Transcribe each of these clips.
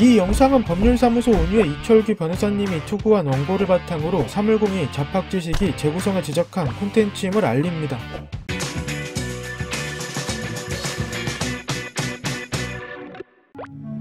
이 영상은 법률사무소 온유의 이철규 변호사님이 투구한 원고를 바탕으로 사물공이 잡학지식이 재구성해 제작한 콘텐츠임을 알립니다.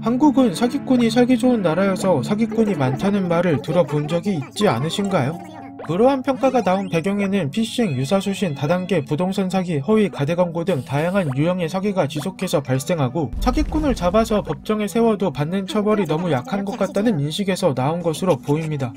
한국은 사기꾼이 살기 좋은 나라여서 사기꾼이 많다는 말을 들어본 적이 있지 않으신가요? 그러한 평가가 나온 배경에는 피싱, 유사수신, 다단계, 부동산 사기, 허위, 가대 광고 등 다양한 유형의 사기가 지속해서 발생하고 사기꾼을 잡아서 법정에 세워도 받는 처벌이 너무 약한 것 같다는 인식에서 나온 것으로 보입니다.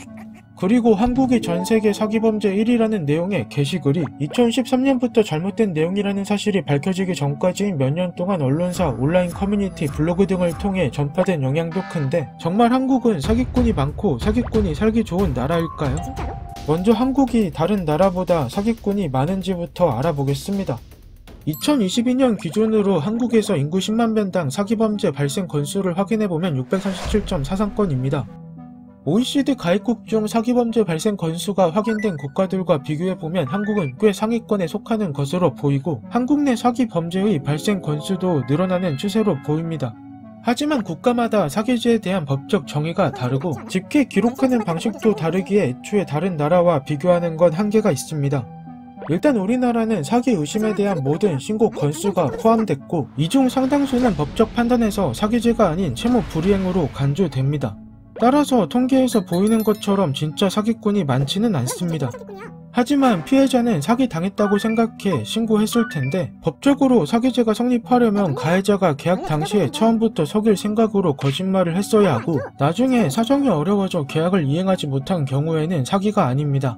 그리고 한국이 전세계 사기범죄 1위라는 내용의 게시글이 2013년부터 잘못된 내용이라는 사실이 밝혀지기 전까지 몇 년 동안 언론사, 온라인 커뮤니티, 블로그 등을 통해 전파된 영향도 큰데 정말 한국은 사기꾼이 많고 사기꾼이 살기 좋은 나라일까요? 먼저 한국이 다른 나라보다 사기꾼이 많은지부터 알아보겠습니다. 2022년 기준으로 한국에서 인구 10만 명당 사기범죄 발생 건수를 확인해보면 637.43건입니다. OECD 가입국 중 사기범죄 발생 건수가 확인된 국가들과 비교해보면 한국은 꽤 상위권에 속하는 것으로 보이고 한국 내 사기범죄의 발생 건수도 늘어나는 추세로 보입니다. 하지만 국가마다 사기죄에 대한 법적 정의가 다르고 집계 기록하는 방식도 다르기에 애초에 다른 나라와 비교하는 건 한계가 있습니다. 일단 우리나라는 사기 의심에 대한 모든 신고 건수가 포함됐고 이 중 상당수는 법적 판단에서 사기죄가 아닌 채무 불이행으로 간주됩니다. 따라서 통계에서 보이는 것처럼 진짜 사기꾼이 많지는 않습니다. 하지만 피해자는 사기당했다고 생각해 신고했을 텐데 법적으로 사기죄가 성립하려면 가해자가 계약 당시에 처음부터 속일 생각으로 거짓말을 했어야 하고 나중에 사정이 어려워져 계약을 이행하지 못한 경우에는 사기가 아닙니다.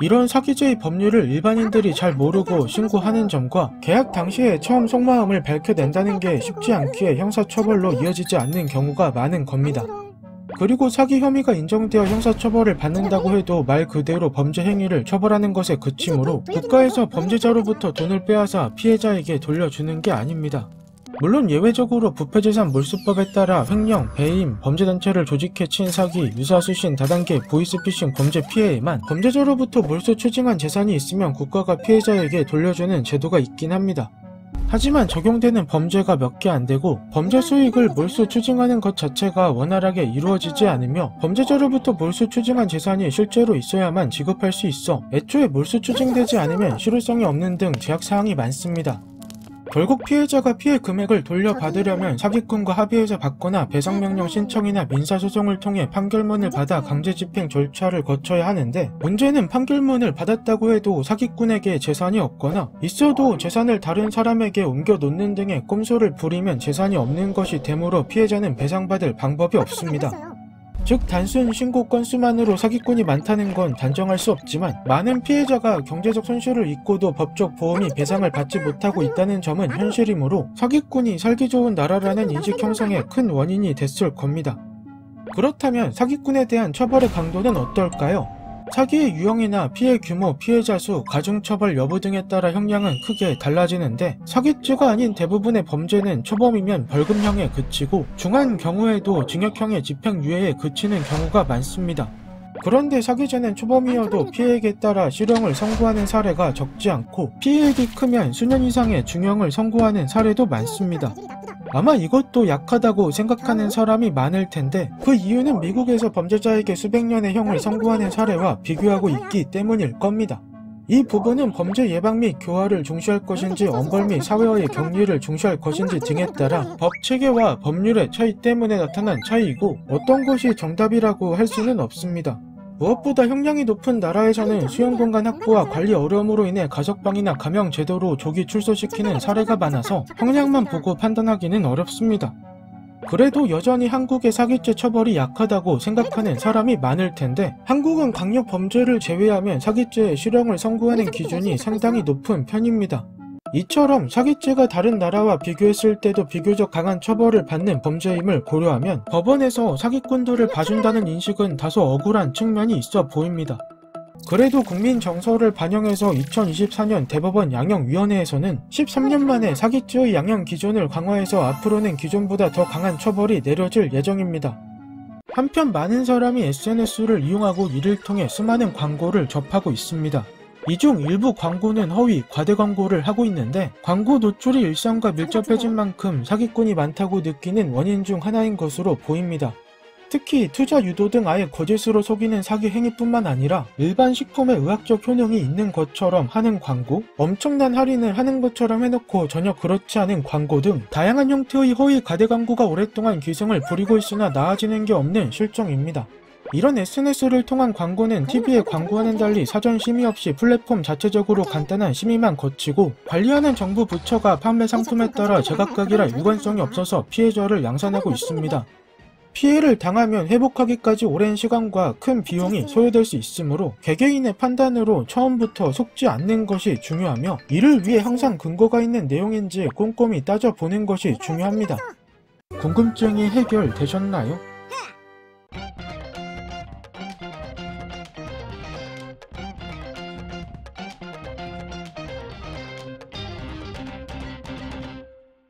이런 사기죄의 법률을 일반인들이 잘 모르고 신고하는 점과 계약 당시에 처음 속마음을 밝혀낸다는 게 쉽지 않기에 형사처벌로 이어지지 않는 경우가 많은 겁니다. 그리고 사기 혐의가 인정되어 형사처벌을 받는다고 해도 말 그대로 범죄 행위를 처벌하는 것에 그치므로 국가에서 범죄자로부터 돈을 빼앗아 피해자에게 돌려주는 게 아닙니다. 물론 예외적으로 부패재산 몰수법에 따라 횡령, 배임, 범죄단체를 조직해 친 사기, 유사수신, 다단계, 보이스피싱 범죄 피해에만 범죄자로부터 몰수 추징한 재산이 있으면 국가가 피해자에게 돌려주는 제도가 있긴 합니다. 하지만 적용되는 범죄가 몇 개 안 되고 범죄 수익을 몰수 추징하는 것 자체가 원활하게 이루어지지 않으며 범죄자로부터 몰수 추징한 재산이 실제로 있어야만 지급할 수 있어 애초에 몰수 추징되지 않으면 실효성이 없는 등 제약사항이 많습니다. 결국 피해자가 피해 금액을 돌려받으려면 사기꾼과 합의해서 받거나 배상명령 신청이나 민사소송을 통해 판결문을 받아 강제집행 절차를 거쳐야 하는데 문제는 판결문을 받았다고 해도 사기꾼에게 재산이 없거나 있어도 재산을 다른 사람에게 옮겨놓는 등의 꼼수를 부리면 재산이 없는 것이 되므로 피해자는 배상받을 방법이 없습니다. 즉 단순 신고 건수만으로 사기꾼이 많다는 건 단정할 수 없지만 많은 피해자가 경제적 손실을 입고도 법적 보험이 배상을 받지 못하고 있다는 점은 현실이므로 사기꾼이 살기 좋은 나라라는 인식 형성에 큰 원인이 됐을 겁니다. 그렇다면 사기꾼에 대한 처벌의 강도는 어떨까요? 사기의 유형이나 피해 규모, 피해자 수, 가중처벌 여부 등에 따라 형량은 크게 달라지는데 사기죄가 아닌 대부분의 범죄는 초범이면 벌금형에 그치고 중한 경우에도 징역형의 집행유예에 그치는 경우가 많습니다. 그런데 사기죄는 초범이어도 피해액에 따라 실형을 선고하는 사례가 적지 않고 피해액이 크면 수년 이상의 중형을 선고하는 사례도 많습니다. 아마 이것도 약하다고 생각하는 사람이 많을 텐데 그 이유는 미국에서 범죄자에게 수백 년의 형을 선고하는 사례와 비교하고 있기 때문일 겁니다. 이 부분은 범죄 예방 및 교화를 중시할 것인지 엄벌 및 사회와의 격리를 중시할 것인지 등에 따라 법 체계와 법률의 차이 때문에 나타난 차이이고 어떤 것이 정답이라고 할 수는 없습니다. 무엇보다 형량이 높은 나라에서는 수용공간 확보와 관리 어려움으로 인해 가석방이나 감형 제도로 조기 출소시키는 사례가 많아서 형량만 보고 판단하기는 어렵습니다. 그래도 여전히 한국의 사기죄 처벌이 약하다고 생각하는 사람이 많을 텐데 한국은 강력 범죄를 제외하면 사기죄에 실형을 선고하는 기준이 상당히 높은 편입니다. 이처럼 사기죄가 다른 나라와 비교했을 때도 비교적 강한 처벌을 받는 범죄임을 고려하면 법원에서 사기꾼들을 봐준다는 인식은 다소 억울한 측면이 있어 보입니다. 그래도 국민 정서를 반영해서 2024년 대법원 양형위원회에서는 13년 만에 사기죄의 양형 기준을 강화해서 앞으로는 기존보다 더 강한 처벌이 내려질 예정입니다. 한편 많은 사람이 SNS를 이용하고 이를 통해 수많은 광고를 접하고 있습니다. 이 중 일부 광고는 허위, 과대 광고를 하고 있는데 광고 노출이 일상과 밀접해진 만큼 사기꾼이 많다고 느끼는 원인 중 하나인 것으로 보입니다. 특히 투자 유도 등 아예 거짓으로 속이는 사기 행위뿐만 아니라 일반 식품에 의학적 효능이 있는 것처럼 하는 광고, 엄청난 할인을 하는 것처럼 해놓고 전혀 그렇지 않은 광고 등 다양한 형태의 허위 과대 광고가 오랫동안 기승을 부리고 있으나 나아지는 게 없는 실정입니다. 이런 SNS를 통한 광고는 TV에 광고와는 달리 사전 심의 없이 플랫폼 자체적으로 간단한 심의만 거치고 관리하는 정부 부처가 판매 상품에 따라 제각각이라 일관성이 없어서 피해자를 양산하고 있습니다. 피해를 당하면 회복하기까지 오랜 시간과 큰 비용이 소요될 수 있으므로 개개인의 판단으로 처음부터 속지 않는 것이 중요하며 이를 위해 항상 근거가 있는 내용인지 꼼꼼히 따져보는 것이 중요합니다. 궁금증이 해결되셨나요?